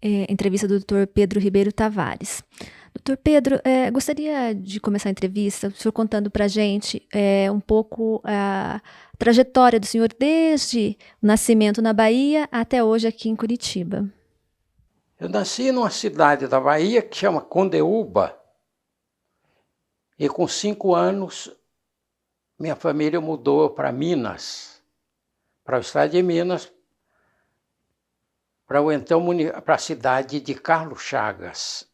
entrevista do Dr. Pedro Ribeiro Tavares. Doutor Pedro, gostaria de começar a entrevista, o senhor contando para a gente um pouco a trajetória do senhor desde o nascimento na Bahia até hoje aqui em Curitiba. Eu nasci numa cidade da Bahia que chama Condeúba, e com 5 anos minha família mudou para Minas, para o estado de Minas, para a cidade de Carlos Chagas.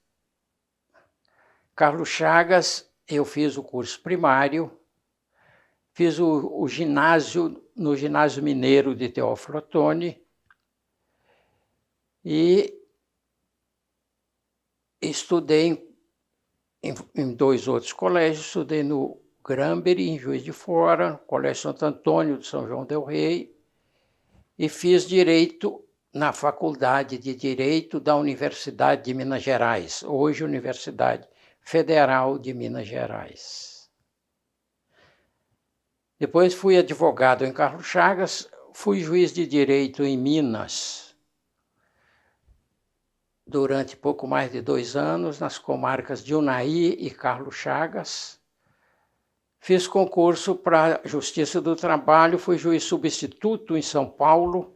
Carlos Chagas, eu fiz o curso primário, fiz o ginásio no Ginásio Mineiro de Teófilo Otoni e estudei em 2 outros colégios. Estudei no Granbury, em Juiz de Fora, no Colégio Santo Antônio de São João del Rei, e fiz Direito na Faculdade de Direito da Universidade de Minas Gerais, hoje Universidade Federal de Minas Gerais. Depois fui advogado em Carlos Chagas, fui juiz de direito em Minas durante pouco mais de 2 anos, nas comarcas de Unai e Carlos Chagas. Fiz concurso para a Justiça do Trabalho, fui juiz substituto em São Paulo,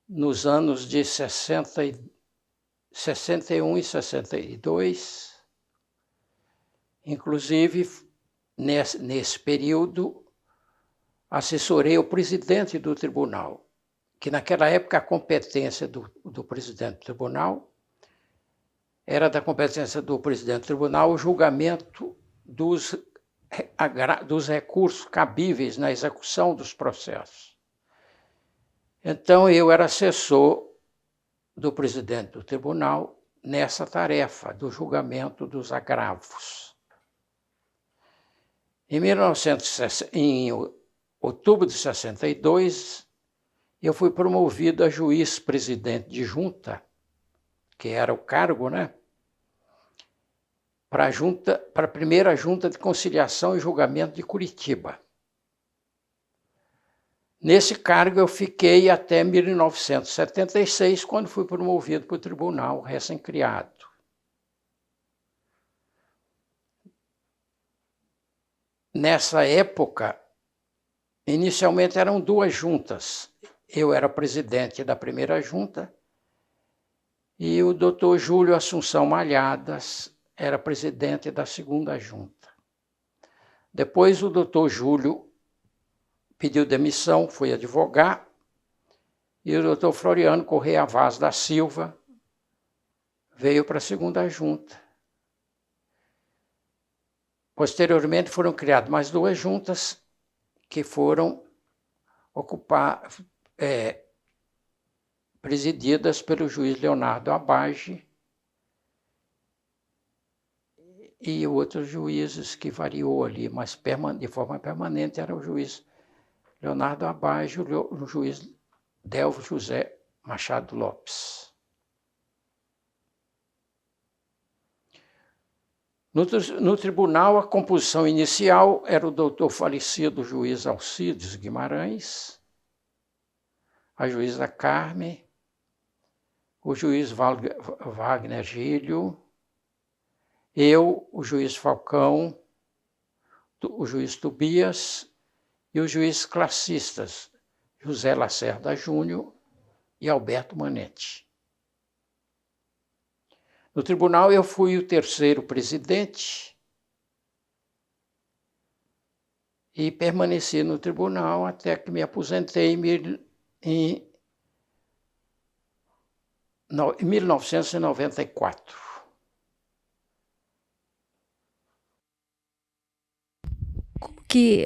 nos anos de 61 e 62. Inclusive, nesse período, assessorei o presidente do tribunal, que naquela época a competência do presidente do tribunal era da competência do presidente do tribunal o julgamento dos recursos cabíveis na execução dos processos. Então, eu era assessor do presidente do tribunal nessa tarefa do julgamento dos agravos. Em outubro de 62, eu fui promovido a juiz-presidente de junta, que era o cargo, né? Para a primeira junta de conciliação e julgamento de Curitiba. Nesse cargo eu fiquei até 1976, quando fui promovido para o tribunal recém-criado. Nessa época, inicialmente eram 2 juntas. Eu era presidente da primeira junta e o doutor Júlio Assunção Malhadas era presidente da segunda junta. Depois o doutor Júlio pediu demissão, foi advogar, e o doutor Floriano Correia Vaz da Silva veio para a segunda junta. Posteriormente foram criadas mais 2 juntas que foram presididas pelo juiz Leonardo Abage e outros juízes que variou ali, mas de forma permanente era o juiz Leonardo Abage e o juiz Delvo José Machado Lopes. No tribunal, a composição inicial era o doutor falecido juiz Alcides Guimarães, a juíza Carme, o juiz Wagner Gílio, eu, o juiz Falcão, o juiz Tobias e os juízes classistas José Lacerda Júnior e Alberto Manetti. No tribunal eu fui o 3º presidente e permaneci no tribunal até que me aposentei em 1994.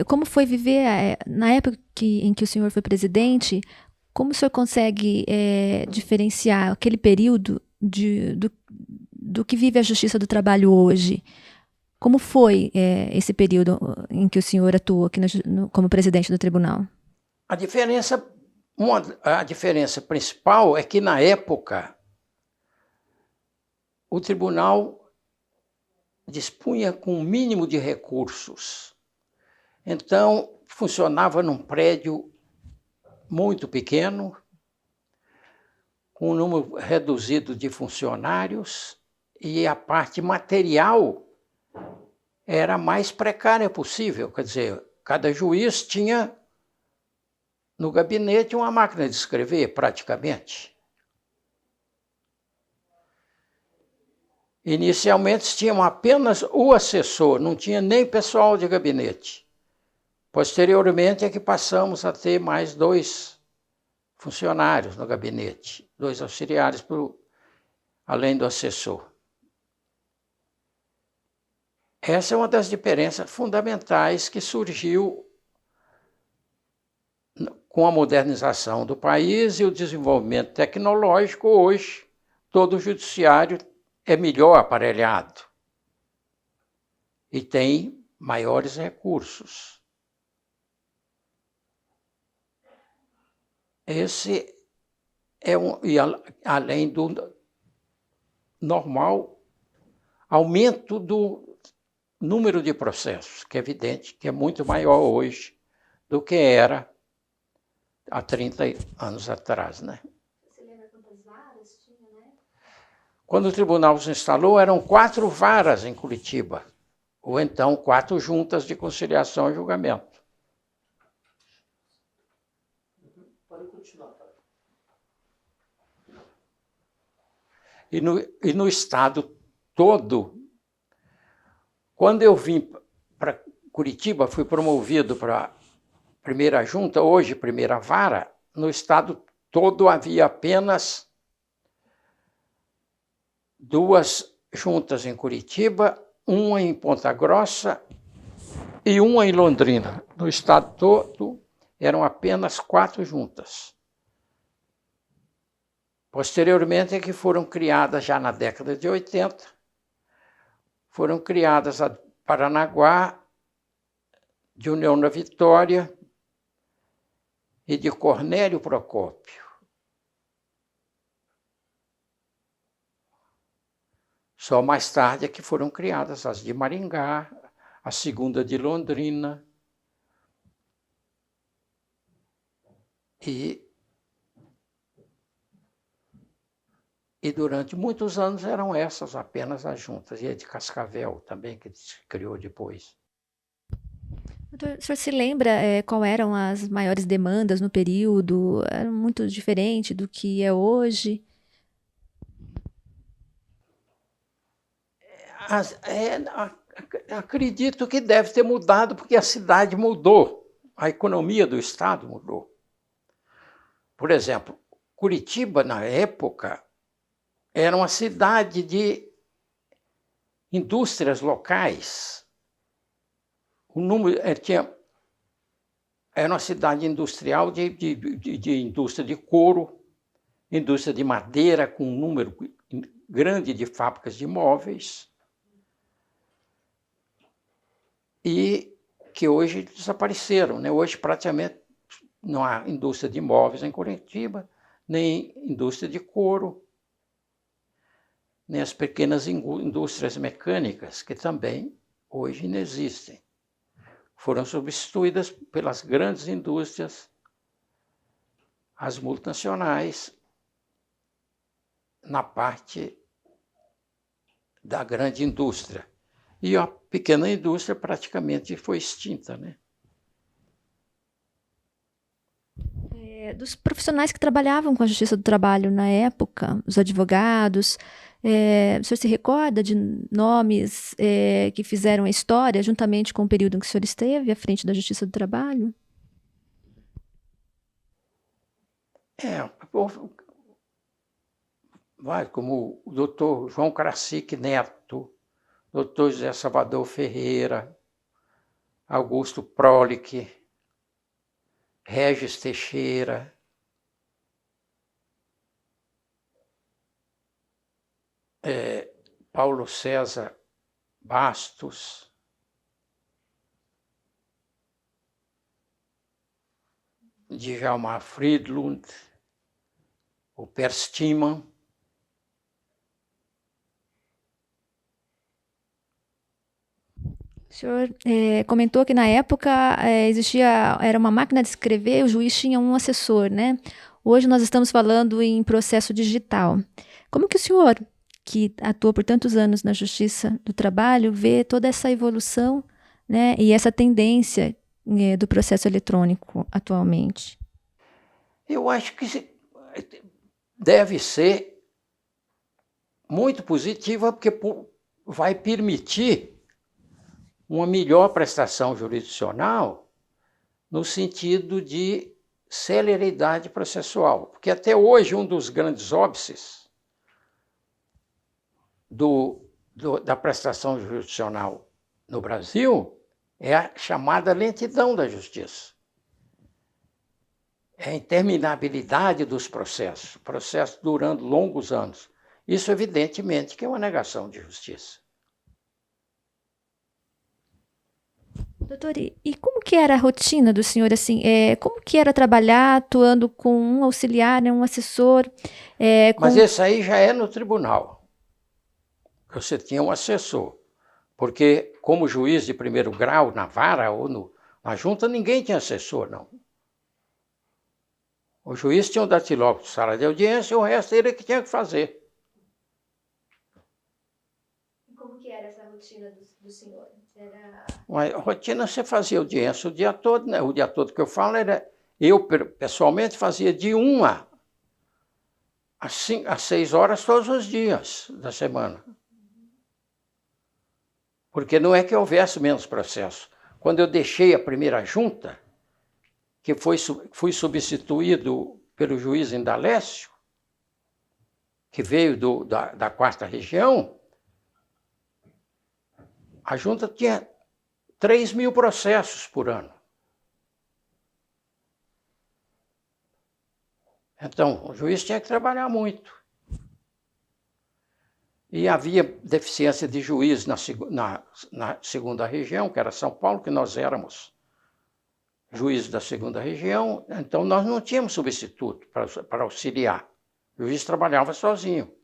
Como foi viver na época em que o senhor foi presidente? Como o senhor consegue diferenciar aquele período do que vive a Justiça do Trabalho hoje? Como foi esse período em que o senhor atuou aqui como presidente do tribunal? A diferença principal é que, na época, o tribunal dispunha com um mínimo de recursos. Então, funcionava num prédio muito pequeno, com um número reduzido de funcionários e a parte material era a mais precária possível. Quer dizer, cada juiz tinha no gabinete uma máquina de escrever, praticamente. Inicialmente tinham apenas o assessor, não tinha nem pessoal de gabinete. Posteriormente é que passamos a ter mais 2 funcionários no gabinete, 2 auxiliares, além do assessor. Essa é uma das diferenças fundamentais que surgiu com a modernização do país e o desenvolvimento tecnológico. Hoje, todo o judiciário é melhor aparelhado e tem maiores recursos. Esse é além do normal aumento do número de processos, que é evidente que é muito maior hoje do que era há 30 anos atrás, né? Você lembra quantas varas tinha, né? Quando o tribunal se instalou, eram 4 varas em Curitiba, ou então 4 juntas de conciliação e julgamento. Pode continuar. E no estado todo, quando eu vim para Curitiba, fui promovido para primeira junta, hoje primeira vara, no estado todo havia apenas 2 juntas em Curitiba, uma em Ponta Grossa e uma em Londrina. No estado todo eram apenas 4 juntas. Posteriormente é que foram criadas, já na década de 80, foram criadas a Paranaguá, de União da Vitória e de Cornélio Procópio. Só mais tarde é que foram criadas as de Maringá, a segunda de Londrina e durante muitos anos eram essas apenas as juntas, e a de Cascavel também, que se criou depois. Doutor, o senhor se lembra qual eram as maiores demandas no período? Era muito diferente do que é hoje? Acredito que deve ter mudado, porque a cidade mudou, a economia do estado mudou. Por exemplo, Curitiba, na época, era uma cidade de indústrias locais. O número era uma cidade industrial de indústria de couro, indústria de madeira, com um número grande de fábricas de móveis, e que hoje desapareceram, né? Hoje praticamente não há indústria de móveis em Curitiba, nem indústria de couro, nem as pequenas indústrias mecânicas, que também hoje não existem. Foram substituídas pelas grandes indústrias, as multinacionais, na parte da grande indústria. E a pequena indústria praticamente foi extinta, né? Dos profissionais que trabalhavam com a Justiça do Trabalho na época, os advogados, o senhor se recorda de nomes que fizeram a história juntamente com o período em que o senhor esteve à frente da Justiça do Trabalho? Como o doutor João Crassic Neto, doutor José Salvador Ferreira, Augusto Prolich, Regis Teixeira, Paulo César Bastos, Djalmar Friedlund, o Per Stiman. O senhor comentou que na época era uma máquina de escrever, o juiz tinha um assessor, né? Hoje nós estamos falando em processo digital. Como que o senhor, que atuou por tantos anos na Justiça do Trabalho, vê toda essa evolução, né, e essa tendência do processo eletrônico atualmente? Eu acho que deve ser muito positiva, porque vai permitir uma melhor prestação jurisdicional no sentido de celeridade processual. Porque até hoje um dos grandes óbices da prestação jurisdicional no Brasil é a chamada lentidão da justiça. É a interminabilidade dos processos durando longos anos. Isso, evidentemente, que é uma negação de justiça. Doutor, e como que era a rotina do senhor, assim, como que era trabalhar atuando com um auxiliar, né, um assessor? Mas esse aí já é no tribunal. Você tinha um assessor. Porque, como juiz de primeiro grau, na vara ou na junta, ninguém tinha assessor, não. O juiz tinha um datilógrafo de sala de audiência e o resto ele que tinha que fazer. E como que era essa rotina do senhor? A rotina, você fazia audiência o dia todo, né? O dia todo que eu falo era... Eu, pessoalmente, fazia de 1 às 6 horas todos os dias da semana. Porque não é que houvesse menos processo. Quando eu deixei a primeira junta, que fui substituído pelo juiz Indalécio, que veio da 4ª região, a junta tinha 3.000 processos por ano. Então, o juiz tinha que trabalhar muito. E havia deficiência de juiz na 2ª região, que era São Paulo, que nós éramos juízes da 2ª região, então nós não tínhamos substituto para auxiliar. O juiz trabalhava sozinho.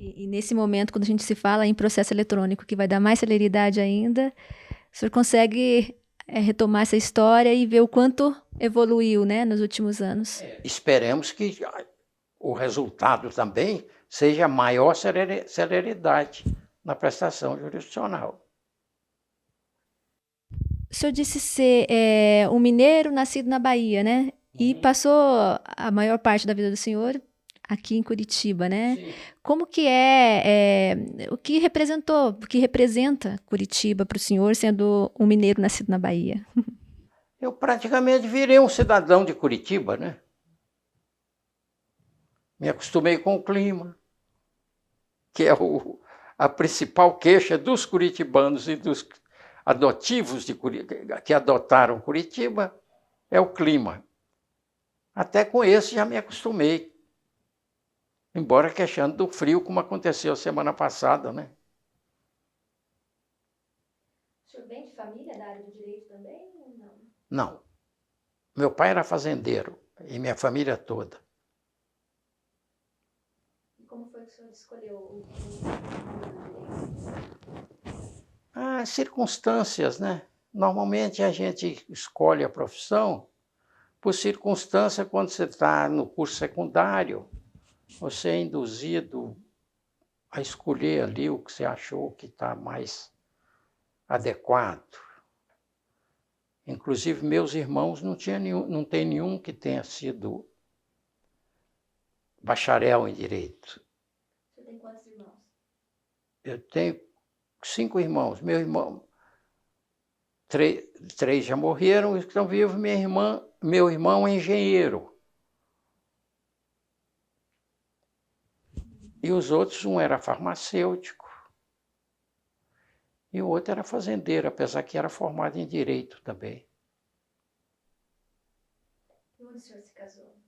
E nesse momento, quando a gente se fala em processo eletrônico, que vai dar mais celeridade ainda, o senhor consegue retomar essa história e ver o quanto evoluiu, né, nos últimos anos? Esperemos que o resultado também seja maior celeridade na prestação jurisdicional. O senhor disse ser um mineiro nascido na Bahia, né? E passou a maior parte da vida do senhor aqui em Curitiba, né? Sim. Como que o que representa Curitiba para o senhor, sendo um mineiro nascido na Bahia? Eu praticamente virei um cidadão de Curitiba, né? Me acostumei com o clima, que é a principal queixa dos curitibanos e dos adotivos que adotaram Curitiba, é o clima. Até com esse já me acostumei. Embora queixando do frio, como aconteceu semana passada, né? O senhor vem de família da área do direito também ou não? Não. Meu pai era fazendeiro, e minha família toda. E como foi que o senhor escolheu o Circunstâncias, né? Normalmente a gente escolhe a profissão por circunstância quando você está no curso secundário, você é induzido a escolher ali o que você achou que está mais adequado. Inclusive, meus irmãos não tem nenhum que tenha sido bacharel em Direito. Você tem quantos irmãos? Eu tenho 5 irmãos. Meu irmão, 3 já morreram, os que estão vivos. Meu irmão é engenheiro. E os outros, um era farmacêutico e o outro era fazendeiro, apesar que era formado em Direito também. E onde o senhor se casou?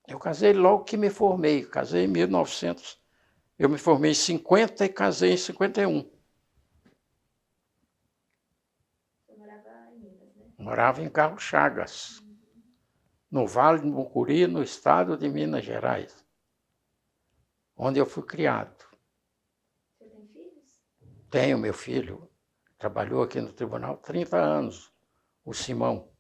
Eu casei logo que me formei. Casei em 1900. Eu me formei em 50 e casei em 51. Você morava em Minas, né? Morava em Carlos Chagas, no Vale do Mucuri, no estado de Minas Gerais, onde eu fui criado. Você tem filhos? Tenho meu filho, trabalhou aqui no tribunal 30 anos. o Simão.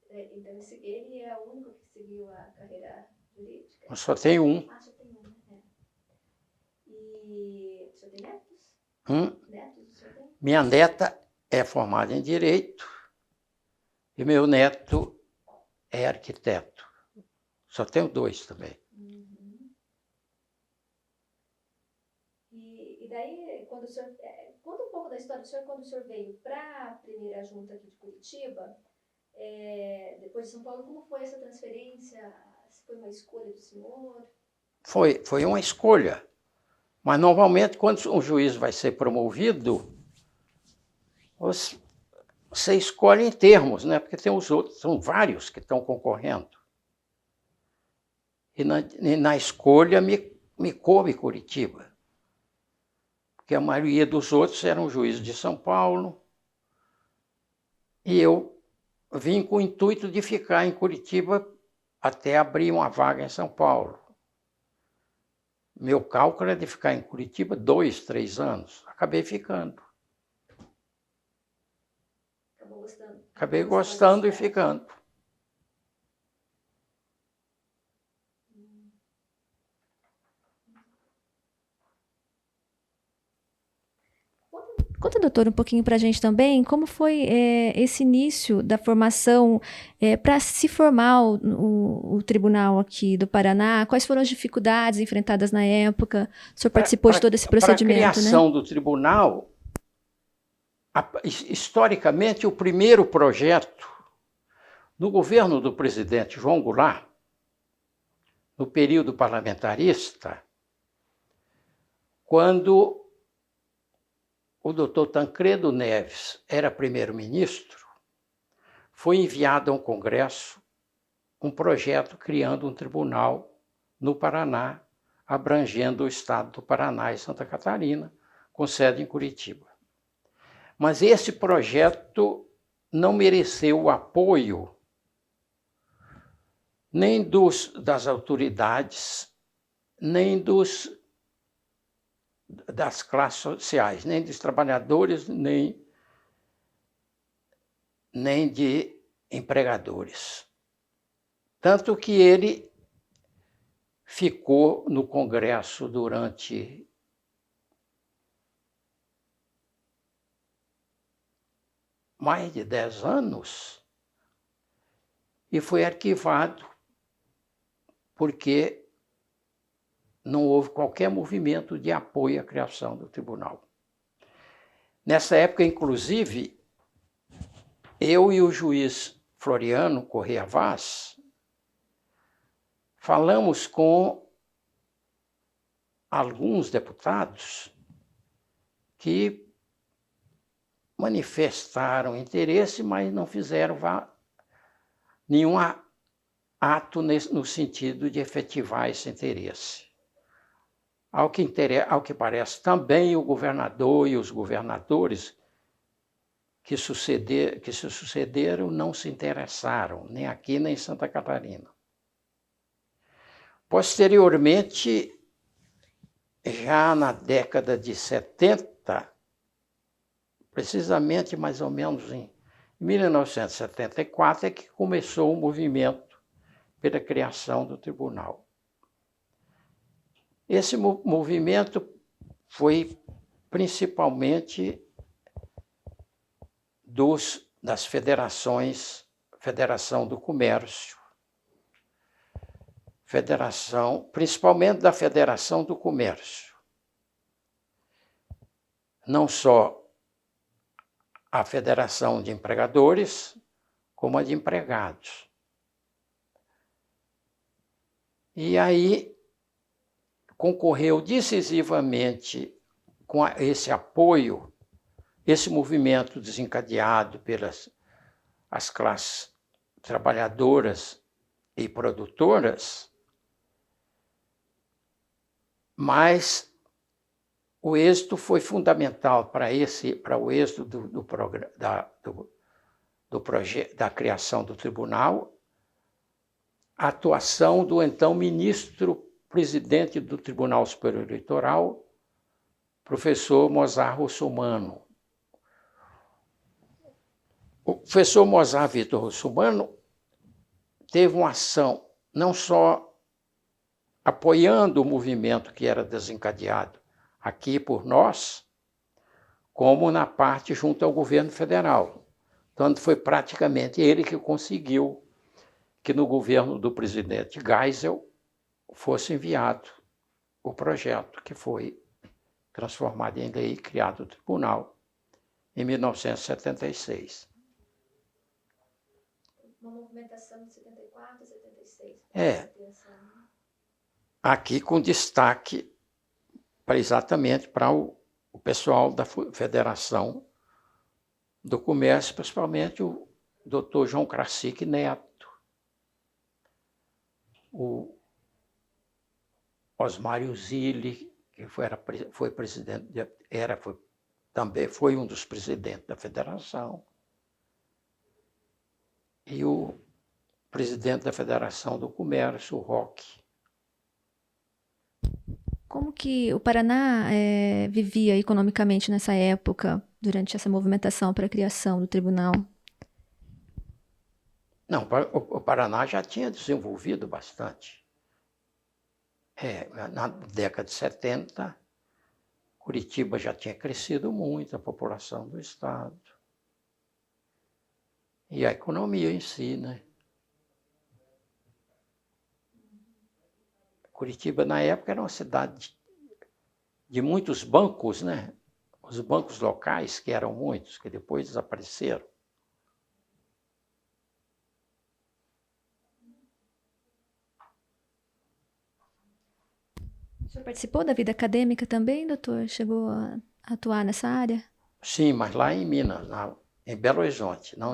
Então, ele é o único que seguiu a carreira jurídica? Eu só tenho um. Ah, só tem um, né? E o senhor tem netos? Netos o senhor tem? Minha neta é formada em Direito e meu neto é arquiteto. Só tenho 2 também. E daí, quando o senhor... conta um pouco da história do senhor quando o senhor veio para a primeira junta aqui de Curitiba, depois de São Paulo, como foi essa transferência? Se foi uma escolha do senhor? Foi uma escolha. Mas, normalmente, quando um juiz vai ser promovido, você escolhe em termos, né? Porque tem os outros, são vários que estão concorrendo. E na escolha me coube Curitiba. Porque a maioria dos outros eram juízes de São Paulo. E eu vim com o intuito de ficar em Curitiba até abrir uma vaga em São Paulo. Meu cálculo é de ficar em Curitiba 2, 3 anos. Acabei ficando. Acabou gostando? Acabei gostando e ficando. Conta, doutor, um pouquinho para a gente também, como foi esse início da formação para se formar o tribunal aqui do Paraná? Quais foram as dificuldades enfrentadas na época? O senhor participou de todo esse procedimento, né? Para a criação do tribunal, historicamente, o primeiro projeto no governo do presidente João Goulart, no período parlamentarista, quando o doutor Tancredo Neves era primeiro-ministro, foi enviado ao Congresso um projeto criando um tribunal no Paraná, abrangendo o estado do Paraná e Santa Catarina, com sede em Curitiba. Mas esse projeto não mereceu o apoio nem das autoridades, nem das classes sociais, nem dos trabalhadores, nem de empregadores. Tanto que ele ficou no Congresso durante mais de 10 anos e foi arquivado porque não houve qualquer movimento de apoio à criação do tribunal. Nessa época, inclusive, eu e o juiz Floriano Corrêa Vaz falamos com alguns deputados que manifestaram interesse, mas não fizeram nenhum ato no sentido de efetivar esse interesse. Ao que parece, também o governador e os governadores que se sucederam não se interessaram, nem aqui nem em Santa Catarina. Posteriormente, já na década de 70, precisamente mais ou menos em 1974, é que começou o movimento pela criação do tribunal. Esse movimento foi principalmente das federações, Federação do Comércio, principalmente da Federação do Comércio. Não só a Federação de Empregadores, como a de Empregados. E aí concorreu decisivamente com esse apoio, esse movimento desencadeado pelas as classes trabalhadoras e produtoras, mas o êxito foi fundamental para o êxito da criação do tribunal, a atuação do então ministro-presidente do Tribunal Superior Eleitoral, professor Mozart Russomano, professor Mozart Vitor Russumano teve uma ação não só apoiando o movimento que era desencadeado aqui por nós, como na parte junto ao governo federal. Tanto foi praticamente ele que conseguiu que no governo do presidente Geisel fosse enviado o projeto que foi transformado em lei e criado o tribunal em 1976. Uma movimentação de 74 a 76. Aqui com destaque exatamente para o pessoal da Federação do Comércio, principalmente o Dr. João Krasik Neto, o Osmário Zilli, que foi presidente, também foi um dos presidentes da Federação, e o presidente da Federação do Comércio, o Roque. Como que o Paraná vivia economicamente nessa época, durante essa movimentação para a criação do tribunal? Não, o Paraná já tinha desenvolvido bastante. Na década de 70, Curitiba já tinha crescido muito, a população do estado. E a economia em si, né? Curitiba, na época, era uma cidade de muitos bancos, né? Os bancos locais, que eram muitos, que depois desapareceram. O senhor participou da vida acadêmica também, doutor? Chegou a atuar nessa área? Sim, mas lá em Minas, em Belo Horizonte, na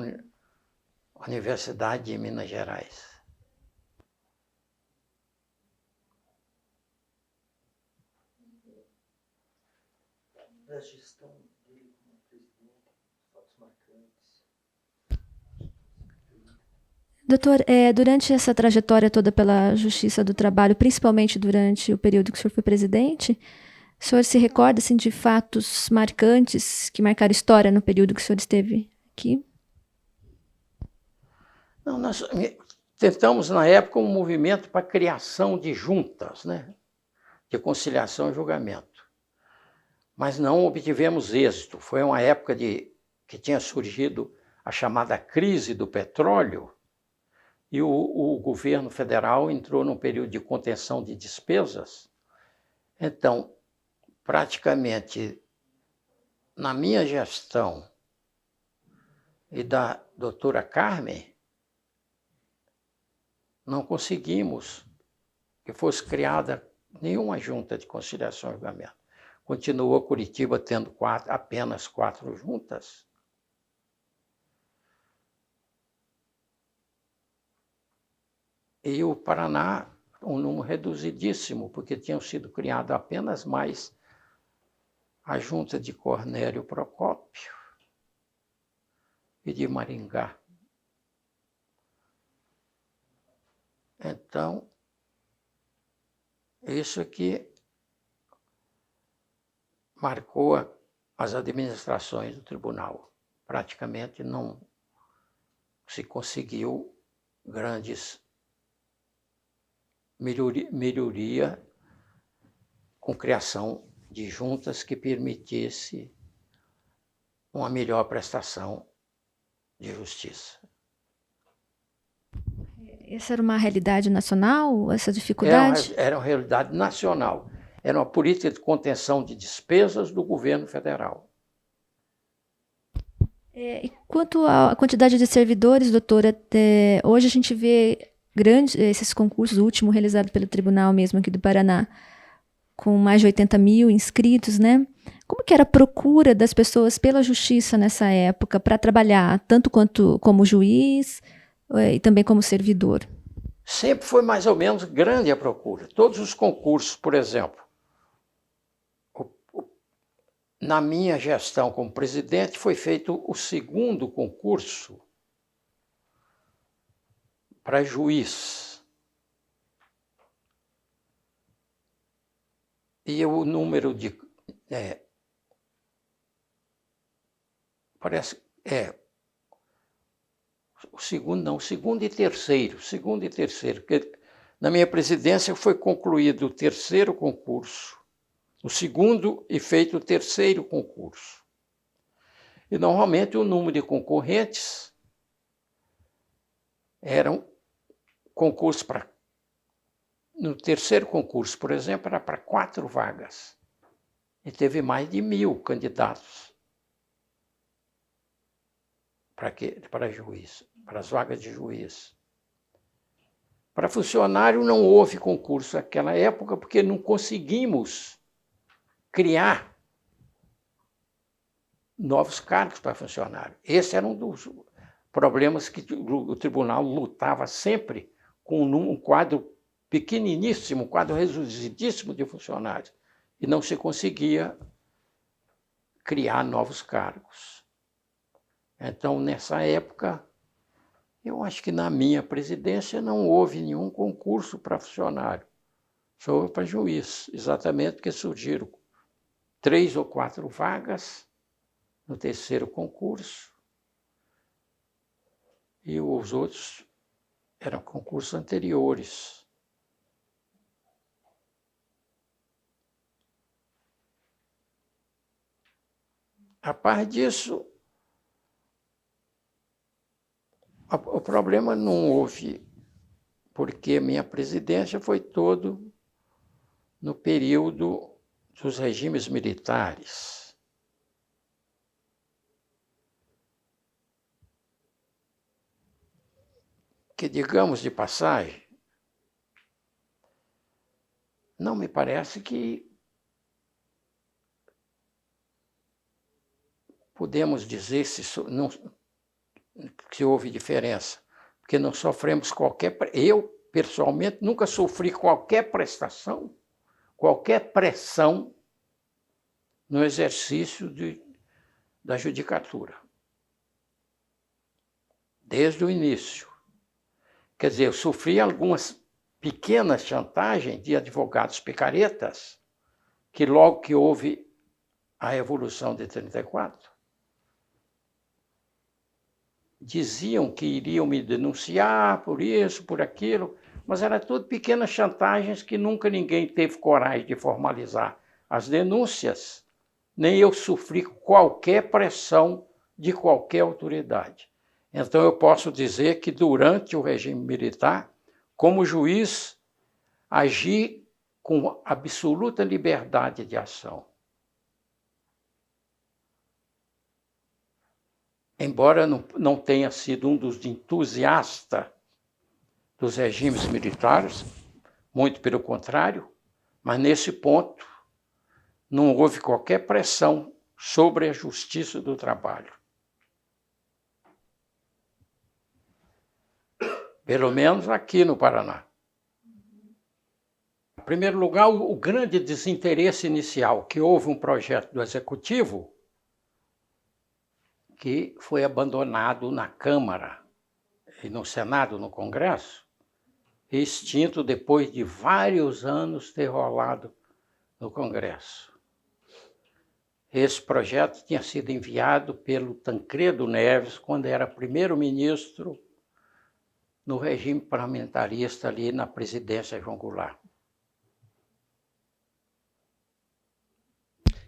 Universidade de Minas Gerais. Da gestão dele como presidente, fatos marcantes. Doutor, durante essa trajetória toda pela Justiça do Trabalho, principalmente durante o período que o senhor foi presidente, o senhor se recorda assim, de fatos marcantes que marcaram história no período que o senhor esteve aqui? Não, nós tentamos, na época, um movimento para a criação de juntas, né? De conciliação e julgamento. Mas não obtivemos êxito. Foi uma época que tinha surgido a chamada crise do petróleo e o governo federal entrou num período de contenção de despesas. Então, praticamente, na minha gestão e da doutora Carmen, não conseguimos que fosse criada nenhuma junta de conciliação e julgamento. Continuou Curitiba tendo apenas 4 juntas. E o Paraná, um número reduzidíssimo, porque tinham sido criadas apenas mais a junta de Cornélio Procópio e de Maringá. Então, isso aqui marcou as administrações do tribunal. Praticamente não se conseguiu grandes melhoria com criação de juntas que permitisse uma melhor prestação de justiça. Essa era uma realidade nacional, essa dificuldade? Era uma realidade nacional. Era uma política de contenção de despesas do governo federal. E quanto à quantidade de servidores, doutora, hoje a gente vê esses concursos, o último realizado pelo tribunal mesmo aqui do Paraná, com mais de 80 mil inscritos, né? Como que era a procura das pessoas pela justiça nessa época para trabalhar, tanto como juiz e também como servidor? Sempre foi mais ou menos grande a procura. Todos os concursos, por exemplo, na minha gestão como presidente, foi feito o 2º concurso para juiz. E o número de... o segundo e terceiro, porque na minha presidência foi concluído o terceiro concurso, o segundo e feito o terceiro concurso. E normalmente o número de concorrentes eram concursos para... No terceiro concurso, por exemplo, era para 4 vagas. E teve mais de 1.000 candidatos para juiz, para as vagas de juiz. Para funcionário não houve concurso naquela época, porque não conseguimos criar novos cargos para funcionário. Esse era um dos problemas que o tribunal lutava sempre, com um quadro pequeniníssimo, um quadro reduzidíssimo de funcionários, e não se conseguia criar novos cargos. Então, nessa época, eu acho que na minha presidência não houve nenhum concurso para funcionário, só houve para juiz, exatamente porque surgiram 3 ou 4 vagas no terceiro concurso, e os outros eram concursos anteriores. A par disso, o problema não houve, porque a minha presidência foi todo no período dos regimes militares. Que, digamos de passagem, não me parece que podemos dizer se houve diferença, porque não sofremos eu, pessoalmente, nunca sofri qualquer prestação, qualquer pressão no exercício da judicatura. Desde o início. Quer dizer, eu sofri algumas pequenas chantagens de advogados picaretas, que logo que houve a Revolução de 34, diziam que iriam me denunciar por isso, por aquilo, mas era tudo pequenas chantagens que nunca ninguém teve coragem de formalizar as denúncias, nem eu sofri qualquer pressão de qualquer autoridade. Então eu posso dizer que durante o regime militar, como juiz, agi com absoluta liberdade de ação. Embora não tenha sido um dos entusiastas dos regimes militares, muito pelo contrário, mas nesse ponto não houve qualquer pressão sobre a justiça do trabalho. Pelo menos aqui no Paraná. Em primeiro lugar, o grande desinteresse inicial, que houve um projeto do Executivo que foi abandonado na Câmara e no Senado, no Congresso, extinto depois de vários anos ter rolado no Congresso. Esse projeto tinha sido enviado pelo Tancredo Neves, quando era primeiro-ministro no regime parlamentarista ali na presidência João Goulart.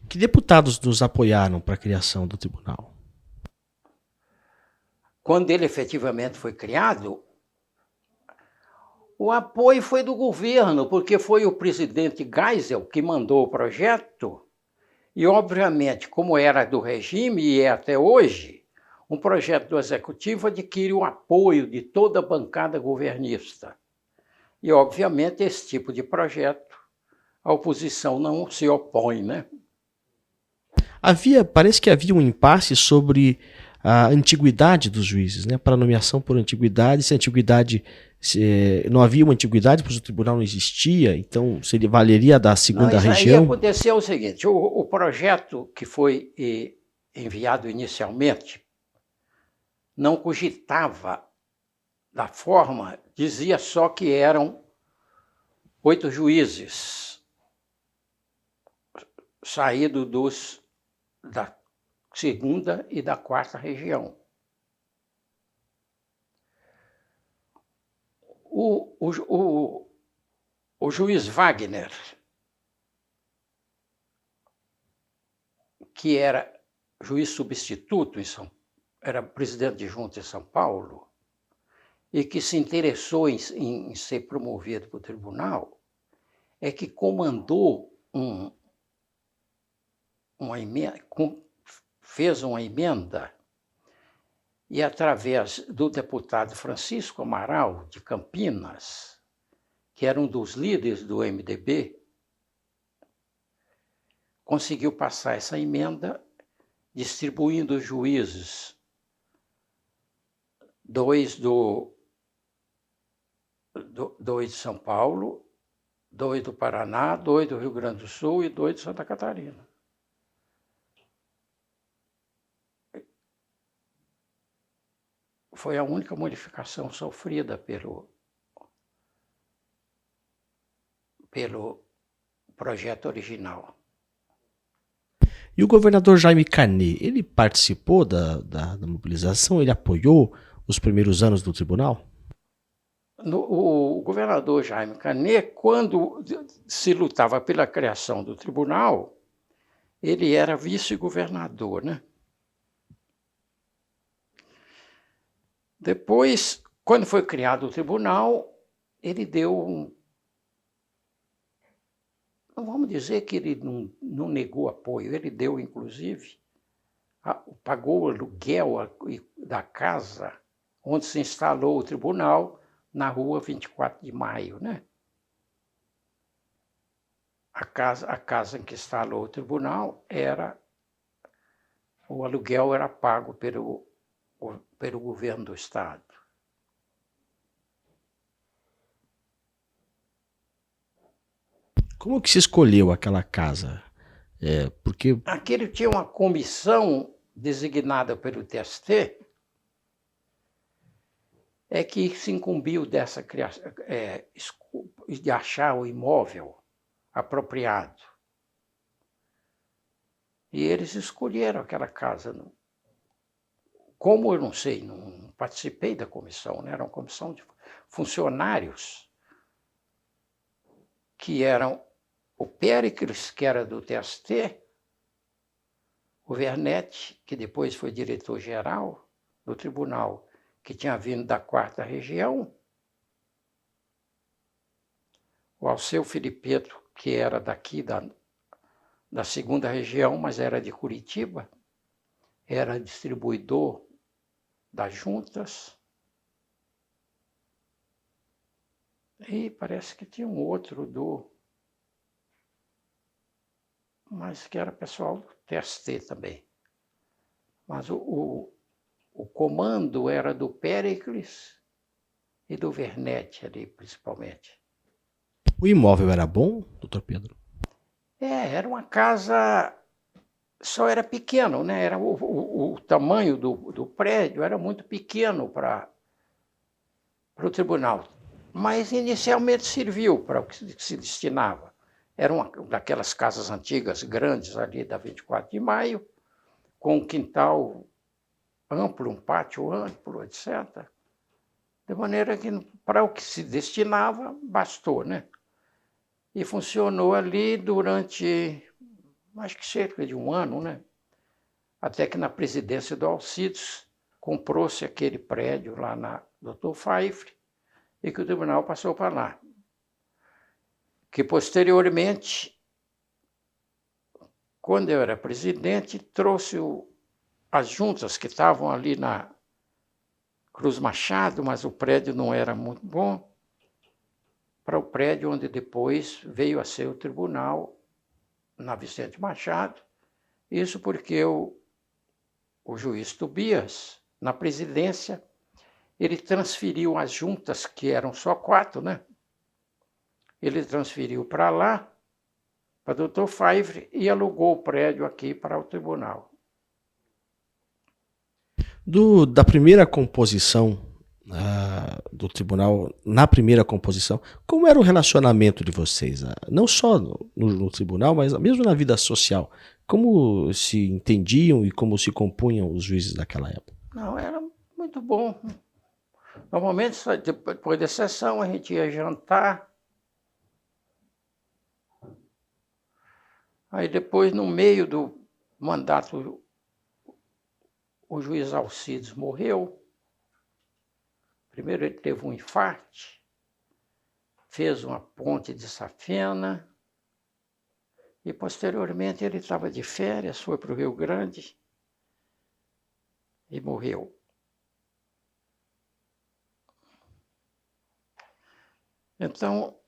Que deputados nos apoiaram para a criação do tribunal? Quando ele efetivamente foi criado, o apoio foi do governo, porque foi o presidente Geisel que mandou o projeto, e, obviamente, como era do regime e é até hoje, um projeto do Executivo adquire o apoio de toda a bancada governista. E, obviamente, esse tipo de projeto, a oposição não se opõe, né? Parece que havia um impasse sobre a antiguidade dos juízes, né? Para nomeação por antiguidade, não havia uma antiguidade, pois o tribunal não existia, então valeria da segunda região? Aí aconteceu o seguinte, o projeto que foi enviado inicialmente não cogitava da forma, dizia só que eram 8 juízes saídos da segunda e da quarta região. O juiz Wagner, que era juiz substituto era presidente de junta em São Paulo, e que se interessou em ser promovido para o tribunal, é que comandou uma emenda, fez uma emenda, e através do deputado Francisco Amaral, de Campinas, que era um dos líderes do MDB, conseguiu passar essa emenda, distribuindo os juízes, 2 de São Paulo, 2 do Paraná, 2 do Rio Grande do Sul e 2 de Santa Catarina. Foi a única modificação sofrida pelo projeto original. E o governador Jaime Canet, ele participou da mobilização? Ele apoiou os primeiros anos do tribunal? O governador Jaime Canet, quando se lutava pela criação do tribunal, ele era vice-governador, né? Depois, quando foi criado o tribunal, ele deu não vamos dizer que ele não negou apoio, ele deu, inclusive, pagou o aluguel da casa onde se instalou o tribunal, na rua 24 de Maio, né? A casa em que instalou o tribunal o aluguel era pago pelo governo do estado. Como que se escolheu aquela casa? Porque Aquele tinha uma comissão designada pelo TST, que se incumbiu dessa criação, de achar o imóvel apropriado. E eles escolheram aquela casa. Como eu não sei, não participei da comissão, né? Era uma comissão de funcionários que eram o Péricles, que era do TST, o Wernetti, que depois foi diretor-geral do tribunal, que tinha vindo da 4ª região, o Alceu Filipeto, que era daqui da 2ª região, mas era de Curitiba, era distribuidor das juntas, e parece que tinha um outro mas que era pessoal do TST também. Mas o comando era do Péricles e do Wernetti ali, principalmente. o imóvel era bom, doutor Pedro? Era uma casa, só era pequeno, né? Era o tamanho do prédio era muito pequeno para o tribunal. Mas inicialmente serviu para o que se destinava. Era uma daquelas casas antigas, grandes ali da 24 de Maio, com um quintal amplo, um pátio amplo, etc. De maneira que, para o que se destinava, bastou, né? E funcionou ali durante, acho que cerca de 1 ano, né? Até que na presidência do Alcides comprou-se aquele prédio lá na Dr. Pfeiffer e que o tribunal passou para lá. Que posteriormente, quando eu era presidente, trouxe as juntas que estavam ali na Cruz Machado, mas o prédio não era muito bom, para o prédio onde depois veio a ser o tribunal, na Vicente Machado. Isso porque o juiz Tobias, na presidência, ele transferiu as juntas, que eram só 4, né? Ele transferiu para lá, para o Dr. Pfeiffer, e alugou o prédio aqui para o tribunal. Da primeira composição do tribunal, na primeira composição, como era o relacionamento de vocês? Não só no tribunal, mas mesmo na vida social. Como se entendiam e como se compunham os juízes daquela época? Não, era muito bom. Normalmente, depois da sessão, a gente ia jantar. Aí depois, no meio do mandato, o juiz Alcides morreu. Primeiro ele teve um infarte, fez uma ponte de Safena, e posteriormente ele estava de férias, foi para o Rio Grande e morreu. Então,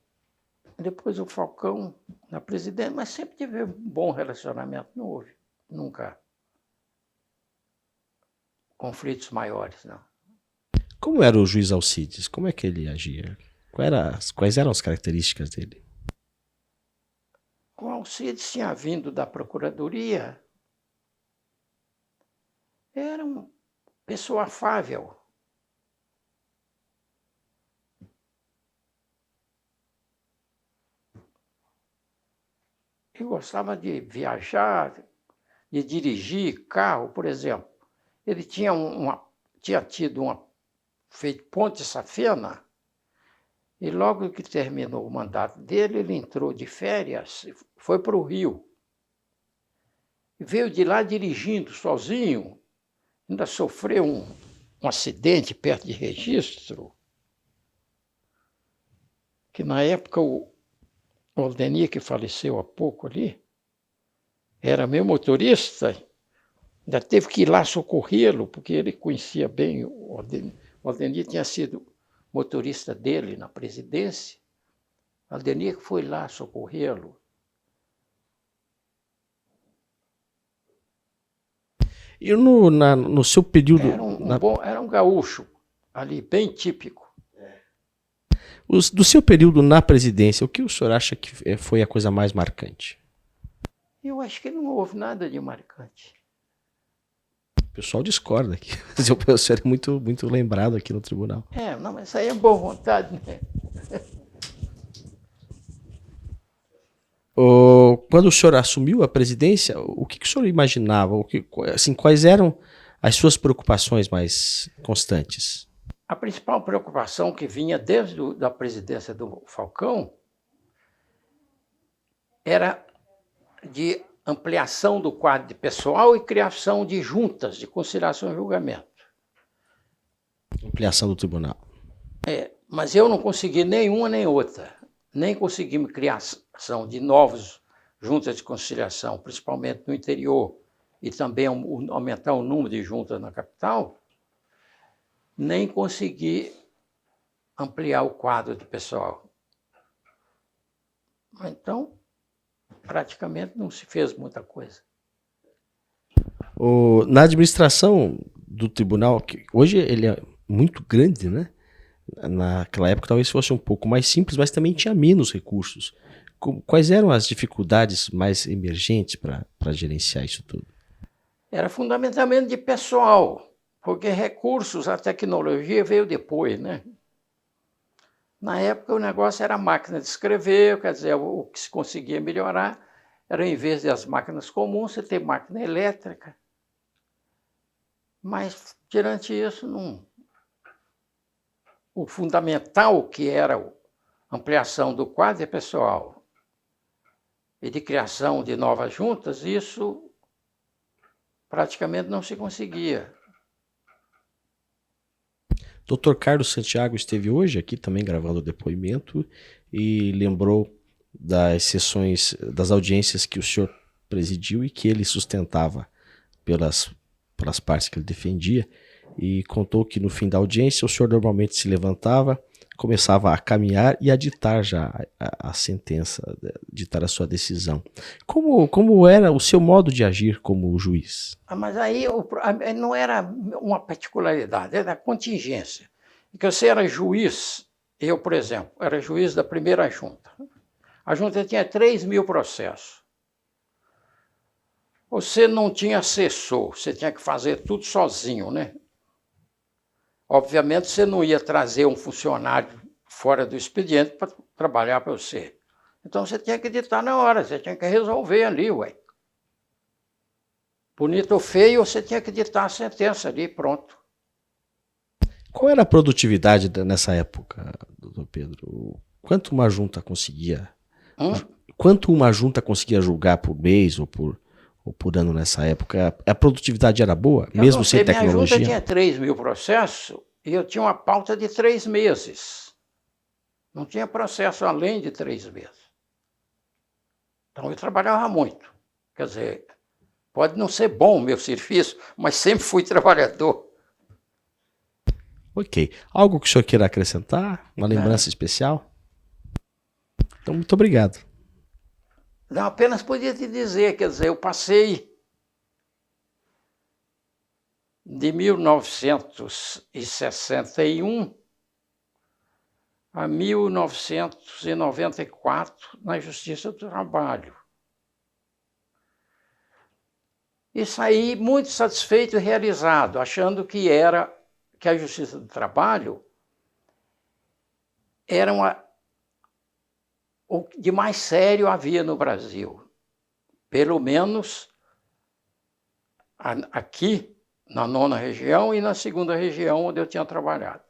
depois o Falcão na presidência, mas sempre tive um bom relacionamento, não houve nunca conflitos maiores, não. Como era o juiz Alcides? Como é que ele agia? Quais eram as características dele? O Alcides tinha vindo da Procuradoria, era uma pessoa afável. Ele gostava de viajar, de dirigir carro, por exemplo. Ele tinha feito Ponte Safena, e logo que terminou o mandato dele, ele entrou de férias, foi para o Rio. E veio de lá dirigindo sozinho, ainda sofreu um acidente perto de Registro, que na época o Aldenir, que faleceu há pouco ali, era meu motorista, ainda teve que ir lá socorrê-lo, porque ele conhecia bem o Aldenir. O Aldenir tinha sido motorista dele na presidência. O Aldenir foi lá socorrê-lo. E no seu período... Era um gaúcho, ali, bem típico. Do seu período na presidência, o que o senhor acha que foi a coisa mais marcante? Eu acho que não houve nada de marcante. O pessoal discorda aqui. O senhor é muito, muito lembrado aqui no tribunal. Não, mas isso aí é boa vontade, né? Quando o senhor assumiu a presidência, o que o senhor imaginava? Quais eram as suas preocupações mais constantes? A principal preocupação que vinha desde a presidência do Falcão era de ampliação do quadro de pessoal e criação de juntas de conciliação e julgamento. Ampliação do tribunal. Mas eu não consegui nenhuma nem outra. Nem conseguimos criação de novas juntas de conciliação, principalmente no interior, e também aumentar o número de juntas na capital, nem consegui ampliar o quadro de pessoal. Então, praticamente não se fez muita coisa. Na administração do tribunal, que hoje ele é muito grande, né? Naquela época talvez fosse um pouco mais simples, mas também tinha menos recursos. Quais eram as dificuldades mais emergentes para gerenciar isso tudo? Era fundamentalmente de pessoal, porque recursos, a tecnologia veio depois, né? Na época o negócio era a máquina de escrever, quer dizer, o que se conseguia melhorar era, em vez das máquinas comuns, você ter máquina elétrica. Mas, tirante isso, não... O fundamental, que era a ampliação do quadro de pessoal e de criação de novas juntas, isso praticamente não se conseguia. Dr. Carlos Santiago esteve hoje aqui também gravando o depoimento e lembrou das sessões, das audiências que o senhor presidiu e que ele sustentava pelas partes que ele defendia, e contou que no fim da audiência o senhor normalmente se levantava, começava a caminhar e a ditar já a sentença, ditar a sua decisão. Como era o seu modo de agir como juiz? Mas aí não era uma particularidade, era a contingência. Porque você era juiz, eu, por exemplo, era juiz da primeira junta. A junta tinha 3.000 processos. Você não tinha assessor, você tinha que fazer tudo sozinho, né? Obviamente, você não ia trazer um funcionário fora do expediente para trabalhar para você. Então, você tinha que editar na hora, você tinha que resolver ali, ué. Bonito ou feio, você tinha que editar a sentença ali, pronto. Qual era a produtividade nessa época, doutor Pedro? Quanto uma junta conseguia? Quanto uma junta conseguia julgar por mês ou por ano nessa época? A produtividade era boa, mesmo sem tecnologia? Minha junta tinha 3 mil processos e eu tinha uma pauta de 3 meses. Não tinha processo além de 3 meses. Então eu trabalhava muito. Quer dizer, pode não ser bom o meu serviço, mas sempre fui trabalhador. Ok. Algo que o senhor queira acrescentar? Uma lembrança especial? Então, muito obrigado. Não, apenas podia te dizer, quer dizer, eu passei de 1961 a 1994 na Justiça do Trabalho. E saí muito satisfeito e realizado, achando que a Justiça do Trabalho era o que de mais sério havia no Brasil. Pelo menos aqui, na 9ª região e na 2ª região onde eu tinha trabalhado.